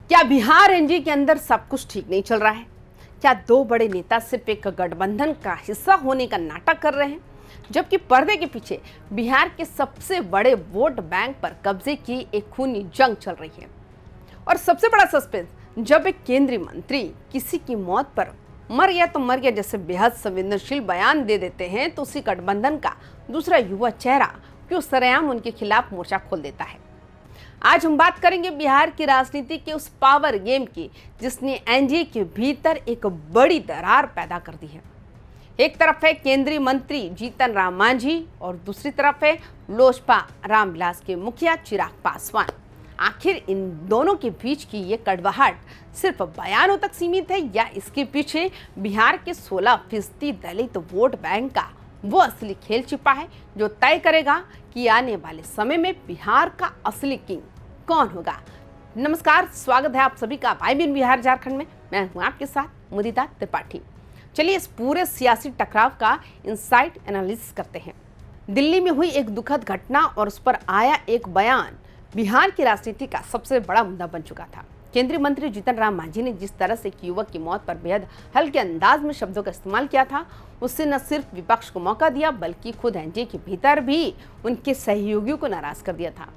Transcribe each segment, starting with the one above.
क्या बिहार एनडीए के अंदर सब कुछ ठीक नहीं चल रहा है? क्या दो बड़े नेता सिर्फ एक गठबंधन का हिस्सा होने का नाटक कर रहे हैं, जबकि पर्दे के पीछे बिहार के सबसे बड़े वोट बैंक पर कब्जे की एक खूनी जंग चल रही है? और सबसे बड़ा सस्पेंस, जब एक केंद्रीय मंत्री किसी की मौत पर मर गया तो मर गया जैसे बेहद संवेदनशील बयान दे देते हैं, तो उसी गठबंधन का दूसरा युवा चेहरा क्यों सरेआम उनके खिलाफ मोर्चा खोल देता है? आज हम बात करेंगे बिहार की राजनीति के उस पावर गेम की जिसने एनडीए के भीतर एक बड़ी दरार पैदा कर दी है। एक तरफ है केंद्रीय मंत्री जीतन राम मांझी और दूसरी तरफ है लोजपा रामविलास के मुखिया चिराग पासवान। आखिर इन दोनों के बीच की ये कड़वाहट सिर्फ बयानों तक सीमित है या इसके पीछे बिहार के 16% दलित वोट बैंक का वो असली खेल छिपा है जो तय करेगा कि आने वाले समय में बिहार का असली किंग कौन होगा? नमस्कार, स्वागत है आप सभी का IBN बिहार झारखंड में। मैं हूं आपके साथ मुदिता त्रिपाठी। चलिए इस पूरे सियासी टकराव का इनसाइट एनालिसिस करते हैं। दिल्ली में हुई एक दुखद घटना और उस पर आया एक बयान बिहार की राजनीति का सबसे बड़ा मुद्दा बन चुका था। केंद्रीय मंत्री जीतन राम मांझी ने जिस तरह से एक युवक की मौत पर बेहद हल्के अंदाज में शब्दों का इस्तेमाल किया था, उससे न सिर्फ विपक्ष को मौका दिया बल्कि खुद एनडीए के भीतर भी उनके सहयोगियों को नाराज कर दिया था।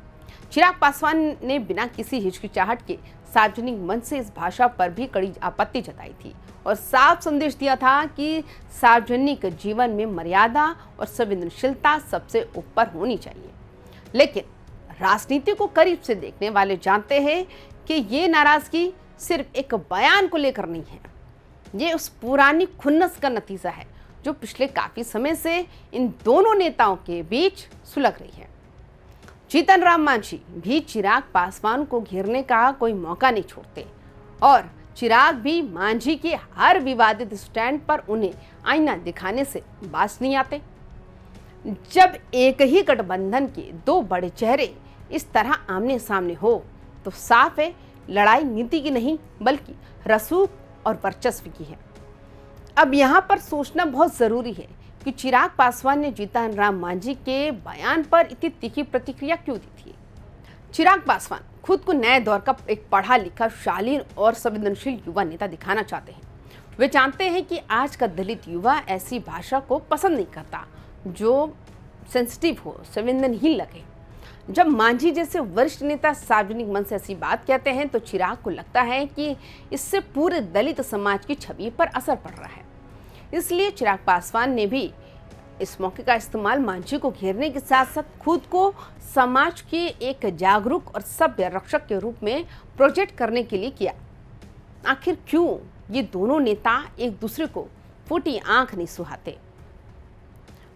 चिराग पासवान ने बिना किसी हिचकिचाहट के सार्वजनिक मंच से इस भाषा पर भी कड़ी आपत्ति जताई थी और साफ संदेश दिया था कि सार्वजनिक जीवन में मर्यादा और संवेदनशीलता सबसे ऊपर होनी चाहिए। लेकिन राजनीति को करीब से देखने वाले जानते हैं कि ये नाराजगी सिर्फ एक बयान को लेकर नहीं है, ये उस पुरानी खुन्नस का नतीजा है जो पिछले काफी समय से इन दोनों नेताओं के बीच सुलग रही है। जीतन राम मांझी भी चिराग पासवान को घेरने का कोई मौका नहीं छोड़ते और चिराग भी मांझी के हर विवादित स्टैंड पर उन्हें आईना दिखाने से बाज नहीं आते। जब एक ही गठबंधन के दो बड़े चेहरे इस तरह आमने सामने हो तो साफ है लड़ाई नीति की नहीं बल्कि रसूख और वर्चस्व की है। अब यहाँ पर सोचना बहुत जरूरी है कि चिराग पासवान ने जीतन राम मांझी के बयान पर इतनी तीखी प्रतिक्रिया क्यों दी थी। चिराग पासवान खुद को नए दौर का एक पढ़ा लिखा, शालीन और संवेदनशील युवा नेता दिखाना चाहते हैं। वे जानते हैं कि आज का दलित युवा ऐसी भाषा को पसंद नहीं करता जो सेंसिटिव हो, संवेदनहीन लगे। जब मांझी जैसे वरिष्ठ नेता सार्वजनिक मंच से ऐसी बात कहते हैं तो चिराग को लगता है कि इससे पूरे दलित समाज की छवि पर असर पड़ रहा है। इसलिए चिराग पासवान ने भी इस मौके का इस्तेमाल मांझी को घेरने के साथ साथ खुद को समाज के एक जागरूक और सभ्य रक्षक के रूप में प्रोजेक्ट करने के लिए किया। आखिर क्यों ये दोनों नेता एक दूसरे को फूटी आंख नहीं सुहाते?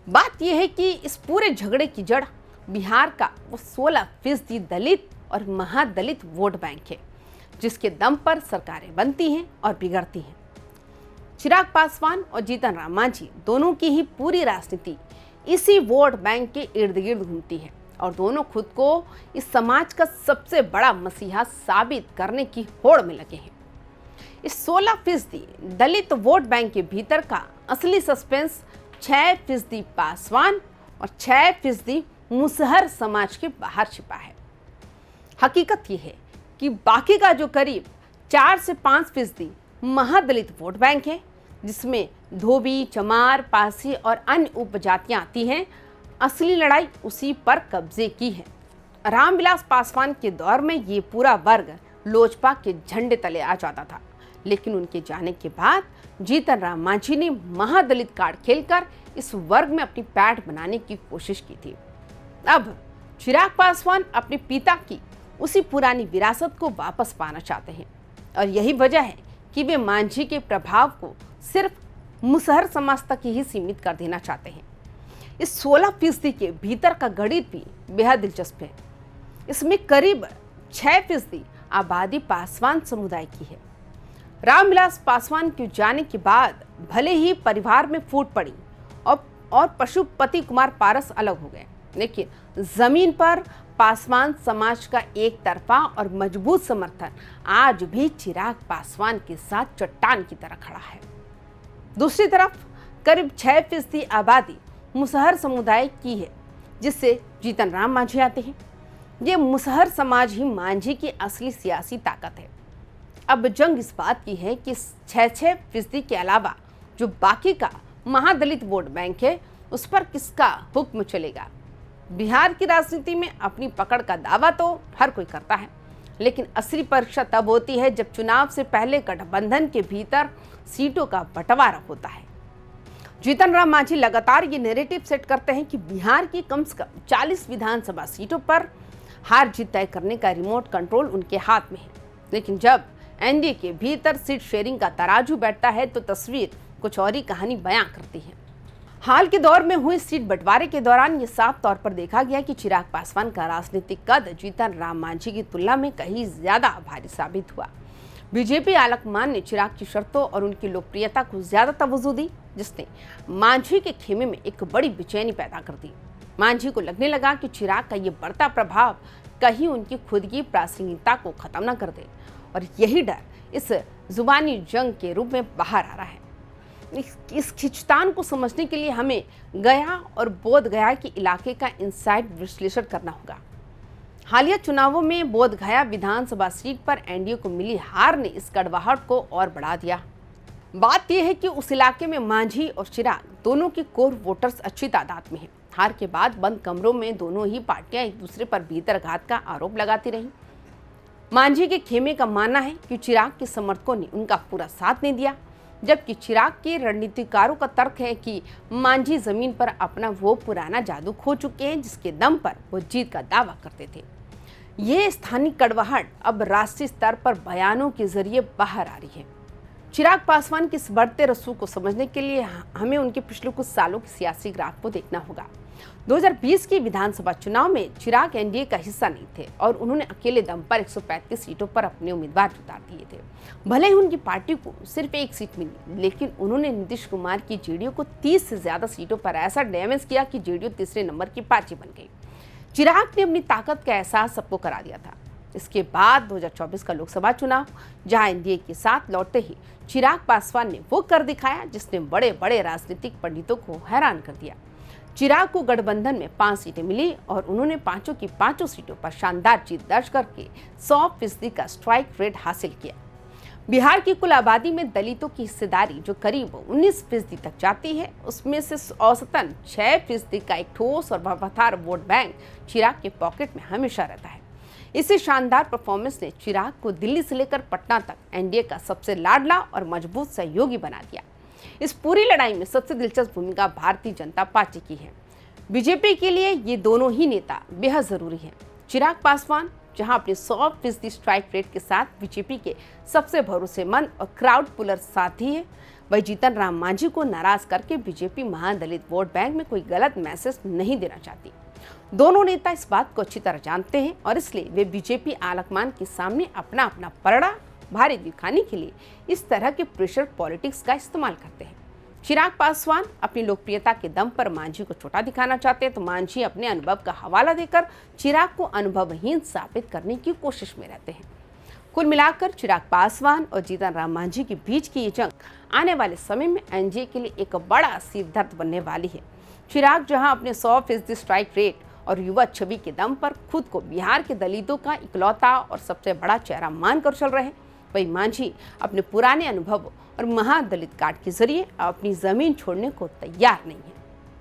बात यह है कि इस पूरे झगड़े की जड़ बिहार का वो 16% दलित और महादलित वोट बैंक है जिसके दम पर सरकारें बनती हैं और बिगड़ती हैं। चिराग पासवान और जीतन राम मांझी दोनों की ही पूरी राजनीति इसी वोट बैंक के इर्द गिर्द घूमती है और दोनों खुद को इस समाज का सबसे बड़ा मसीहा साबित करने की होड़ में लगे हैं। इस 16% दलित वोट बैंक के भीतर का असली सस्पेंस 6% पासवान और 6% मुसहर समाज के बाहर छिपा है। हकीकत यह है कि बाकी का जो करीब 4 से 5% महादलित वोट बैंक है जिसमें धोबी, चमार, पासी और अन्य उपजातियां आती हैं, असली लड़ाई उसी पर कब्जे की है। रामविलास पासवान के दौर में ये पूरा वर्ग लोजपा के झंडे तले आ जाता था, लेकिन उनके जाने के बाद जीतन राम मांझी ने महादलित कार्ड खेलकर इस वर्ग में अपनी पैठ बनाने की कोशिश की थी। अब चिराग पासवान अपने पिता की उसी पुरानी विरासत को वापस पाना चाहते हैं और यही वजह है कि वे मांझी के प्रभाव को सिर्फ मुसहर समाज तक ही सीमित कर देना चाहते हैं। इस 16% के भीतर का गणित भी बेहद दिलचस्प है। इसमें करीब 6% आबादी पासवान समुदाय की है। रामविलास पासवान के जाने के बाद भले ही परिवार में फूट पड़ी और पशुपति कुमार पारस अलग हो गए, लेकिन जमीन पर पासवान समाज का एक तरफा और मजबूत समर्थन आज भी चिराग पासवान के साथ चट्टान की तरह खड़ा है। दूसरी तरफ करीब 6% आबादी मुसहर समुदाय की है जिससे जीतन राम मांझी आते हैं। ये मुसहर समाज ही मांझी की असली सियासी ताकत है। अब जंग इस बात की है कि 6% के अलावा जो बाकी का महादलित वोट बैंक है उस पर किसका हुक्म चलेगा। बिहार की राजनीति में अपनी पकड़ का दावा तो हर कोई करता है, लेकिन असली परीक्षा तब होती है जब चुनाव से पहले गठबंधन के भीतर सीटों का बंटवारा होता है। जीतन राम मांझी लगातार ये नैरेटिव सेट करते हैं कि बिहार की कम से कम 40 विधानसभा सीटों पर हार जीत तय करने का रिमोट कंट्रोल उनके हाथ में है। लेकिन जब एनडीए के भीतर सीट शेयरिंग का तराजू बैठता है तो तस्वीर कुछ और ही कहानी बयां करती है। हाल के दौर में हुए सीट बंटवारे के दौरान ये साफ तौर पर देखा गया कि चिराग पासवान का राजनीतिक कद जीतन राम मांझी की तुलना में कहीं ज्यादा भारी साबित हुआ। बीजेपी आलाकमान ने चिराग की शर्तों और उनकी लोकप्रियता को ज्यादा तवज्जो दी, जिसने मांझी के खेमे में एक बड़ी बेचैनी पैदा कर दी। मांझी को लगने लगा कि चिराग का ये बढ़ता प्रभाव कहीं उनकी खुद की प्रासंगिकता को खत्म न कर दे, और यही डर इस जुबानी जंग के रूप में बाहर आ रहा है। इस खिंचतान को समझने के लिए हमें गया और बोध गया के इलाके का इनसाइड विश्लेषण करना होगा। हालिया चुनावों में बोध गया विधानसभा सीट पर एनडीए को मिली हार ने इस कड़वाहट को और बढ़ा दिया। बात यह है कि उस इलाके में मांझी और चिराग दोनों की कोर वोटर्स अच्छी तादाद में हैं। हार के बाद बंद कमरों में दोनों ही पार्टियां एक दूसरे पर भीतरघात का आरोप लगाती रहीं। मांझी के खेमे का मानना है कि चिराग के समर्थकों ने उनका पूरा साथ नहीं दिया, जबकि चिराग के रणनीतिकारों का तर्क है कि मांझी जमीन पर अपना वो पुराना जादू खो चुके हैं जिसके दम पर वो जीत का दावा करते थे। ये स्थानीय कड़वाहट अब राष्ट्रीय स्तर पर बयानों के जरिए बाहर आ रही है। चिराग पासवान के इस बढ़ते रसूख को समझने के लिए हमें उनके पिछले कुछ सालों के सियासी ग्राफ को देखना होगा। 2020 की विधानसभा चुनाव में चिराग एनडीए का हिस्सा नहीं थे और उन्होंने अकेले दम पर 135 सीटों पर अपने उम्मीदवार उतार दिए थे। भले ही उनकी पार्टी को सिर्फ एक सीट मिली, लेकिन उन्होंने नीतीश कुमार की जेडीयू को 30 से ज्यादा सीटों पर ऐसा डैमेज किया कि जेडीयू तीसरे नंबर की पार्टी बन गई। चिराग ने अपनी ताकत का एहसास सबको करा दिया था। इसके बाद 2024 का लोकसभा चुनाव, जहां एनडीए के साथ लौटते ही चिराग पासवान ने वो कर दिखाया जिसने बड़े बड़े राजनीतिक पंडितों को हैरान कर दिया। चिराग को गठबंधन में 5 सीटें मिली और उन्होंने पांचों की पांचों सीटों पर शानदार जीत दर्ज करके 100% का स्ट्राइक रेट हासिल किया। बिहार की कुल आबादी में दलितों की हिस्सेदारी जो करीब 19% तक जाती है, उसमें से औसतन 6% का एक ठोस और वफादार वोट बैंक चिराग के पॉकेट में हमेशा रहता है। इसी शानदार परफॉर्मेंस ने चिराग को दिल्ली से लेकर पटना तक एनडीए का सबसे लाडला और मजबूत सहयोगी बना दिया। इस पूरी लड़ाई में सबसे दिलचस्प भूमिका भारतीय जनता पार्टी की है। बीजेपी के लिए ये दोनों ही नेता बेहद जरूरी हैं। चिराग पासवान जहां अपने 100% स्ट्राइक रेट के साथ बीजेपी के सबसे भरोसेमंद और क्राउड पुलर साथी है, वही जीतन राम मांझी को नाराज करके बीजेपी महादलित वोट बैंक में कोई गलत मैसेज नहीं देना चाहती। दोनों नेता इस बात को अच्छी तरह जानते हैं और इसलिए वे बीजेपी आलाकमान के सामने अपना अपना पलड़ा भारी दिखाने के लिए इस तरह के प्रेशर पॉलिटिक्स का इस्तेमाल करते हैं। चिराग पासवान अपनी लोकप्रियता के दम पर मांझी को छोटा दिखाना चाहते हैं, तो मांझी अपने अनुभव का हवाला देकर चिराग को अनुभवहीन साबित करने की कोशिश में रहते हैं। कुल मिलाकर चिराग पासवान और जीतन राम मांझी के बीच की ये जंग आने वाले समय में एनडीए के लिए एक बड़ा सिरदर्द बनने वाली है। चिराग जहां अपने 100% स्ट्राइक रेट और युवा छवि के दम पर खुद को बिहार के दलितों का इकलौता और सबसे बड़ा चेहरा मानकर चल रहे हैं, वही मांझी अपने पुराने अनुभव और महादलित कार्ड के जरिए अपनी जमीन छोड़ने को तैयार नहीं है।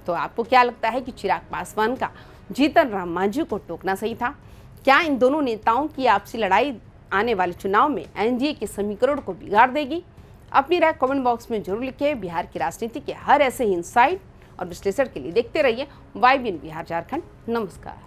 तो आपको क्या लगता है कि चिराग पासवान का जीतन राम मांझी को टोकना सही था? क्या इन दोनों नेताओं की आपसी लड़ाई आने वाले चुनाव में एनडीए के समीकरण को बिगाड़ देगी? अपनी राय कमेंट बॉक्स में जरूर लिखें। बिहार की राजनीति के हर ऐसे ही इंसाइट और विश्लेषण के लिए देखते रहिए YBN बिहार झारखंड। नमस्कार।